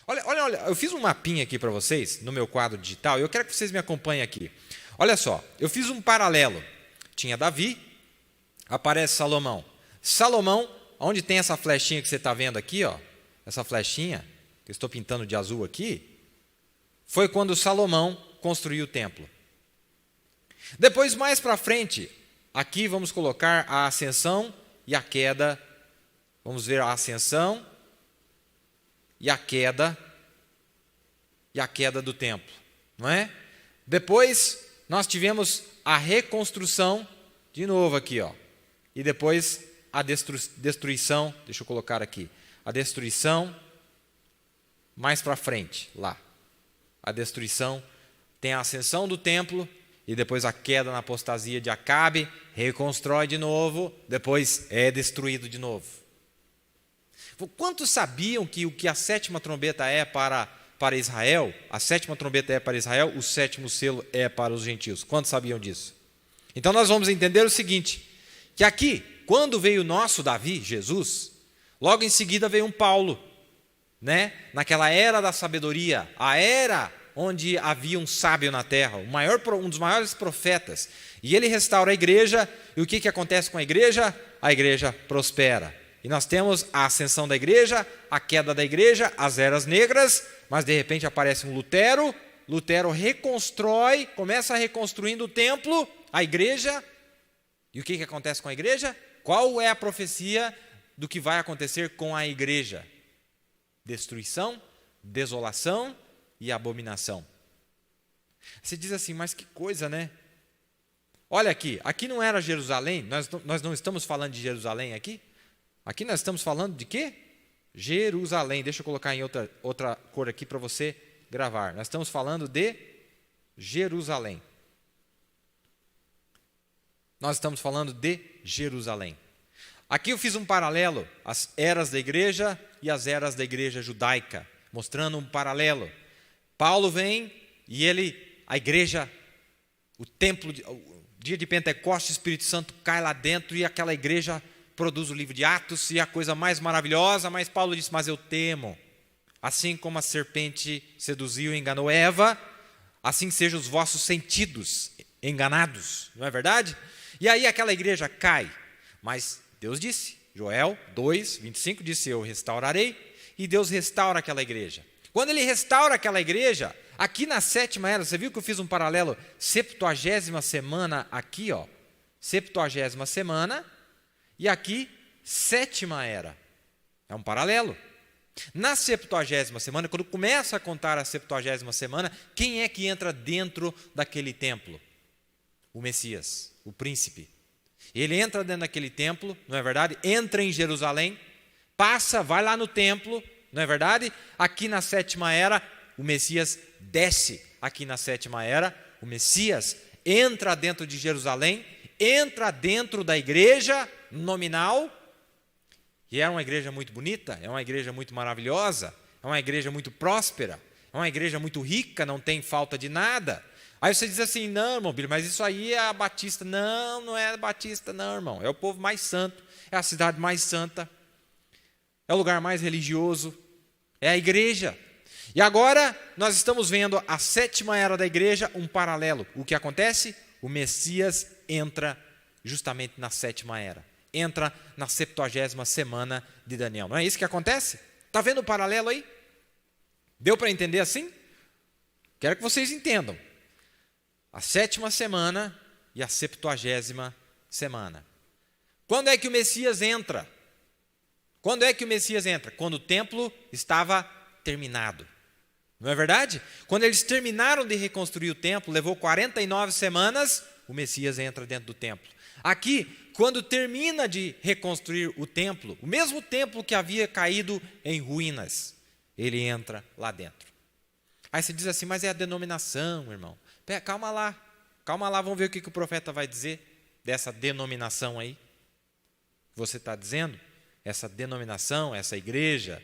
Olha, eu fiz um mapinha aqui para vocês, no meu quadro digital, e eu quero que vocês me acompanhem aqui. Olha só, eu fiz um paralelo. Tinha Davi, aparece Salomão. Salomão, onde tem essa flechinha que você está vendo aqui, ó, essa flechinha, que eu estou pintando de azul aqui, foi quando Salomão construiu o templo. Depois, mais para frente, aqui vamos colocar a ascensão e a queda. Vamos ver a ascensão e a queda do templo, não é? Depois nós tivemos a reconstrução, de novo aqui, ó. E depois a destruição, deixa eu colocar aqui, a destruição mais para frente, lá. A destruição, tem a ascensão do templo e depois a queda na apostasia de Acabe, reconstrói de novo, depois é destruído de novo. Quantos sabiam que o que a sétima trombeta é para Israel, a sétima trombeta é para Israel, o sétimo selo é para os gentios? Quantos sabiam disso? Então nós vamos entender o seguinte, que aqui, quando veio o nosso Davi, Jesus, logo em seguida veio um Paulo, né? Naquela era da sabedoria, a era onde havia um sábio na terra, um dos maiores profetas, e ele restaura a igreja, e o que acontece com a igreja? A igreja prospera. E nós temos a ascensão da igreja, a queda da igreja, as eras negras, mas de repente aparece um Lutero, Lutero reconstrói, começa reconstruindo o templo, a igreja, e o que acontece com a igreja? Qual é a profecia do que vai acontecer com a igreja? Destruição, desolação e abominação. Você diz assim, mas que coisa, né? Olha aqui não era Jerusalém, nós não estamos falando de Jerusalém aqui? Aqui nós estamos falando de quê? Jerusalém. Deixa eu colocar em outra cor aqui para você gravar. Nós estamos falando de Jerusalém. Nós estamos falando de Jerusalém. Aqui eu fiz um paralelo, as eras da igreja e as eras da igreja judaica, mostrando um paralelo. Paulo vem e a igreja, o templo, o dia de Pentecostes, o Espírito Santo cai lá dentro e aquela igreja produz o livro de Atos e a coisa mais maravilhosa, mas Paulo disse, mas eu temo, assim como a serpente seduziu e enganou Eva, assim sejam os vossos sentidos enganados, não é verdade? E aí aquela igreja cai, mas Deus disse, Joel 2, 25, disse, eu restaurarei, e Deus restaura aquela igreja. Quando ele restaura aquela igreja, aqui na sétima era, você viu que eu fiz um paralelo, 70ª semana aqui, ó, 70ª semana, e aqui, sétima era. É um paralelo. Na 70ª semana, quando começa a contar a 70ª semana, quem é que entra dentro daquele templo? O Messias, o príncipe. Ele entra dentro daquele templo, não é verdade? Entra em Jerusalém, passa, vai lá no templo, não é verdade? Aqui na sétima era, o Messias desce. Aqui na sétima era, o Messias entra dentro de Jerusalém, entra dentro da igreja nominal, e é uma igreja muito bonita, é uma igreja muito maravilhosa, é uma igreja muito próspera, é uma igreja muito rica, não tem falta de nada. Aí você diz assim, não, irmão, mas isso aí é a Batista. Não, não é a Batista, não, irmão. É o povo mais santo, é a cidade mais santa, é o lugar mais religioso, é a igreja. E agora nós estamos vendo a sétima era da igreja, um paralelo. O que acontece? O Messias entra justamente na sétima era. Entra na 70ª semana de Daniel. Não é isso que acontece? Está vendo o paralelo aí? Deu para entender assim? Quero que vocês entendam. A sétima semana e a 70ª semana. Quando é que o Messias entra? Quando é que o Messias entra? Quando o templo estava terminado. Não é verdade? Quando eles terminaram de reconstruir o templo, levou 49 semanas, o Messias entra dentro do templo. Aqui, quando termina de reconstruir o templo, o mesmo templo que havia caído em ruínas, ele entra lá dentro. Aí você diz assim, mas é a denominação, irmão. Calma lá, vamos ver o que o profeta vai dizer dessa denominação aí. Você está dizendo? Essa denominação, essa igreja,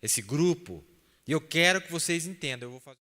esse grupo. E eu quero que vocês entendam. Eu vou fazer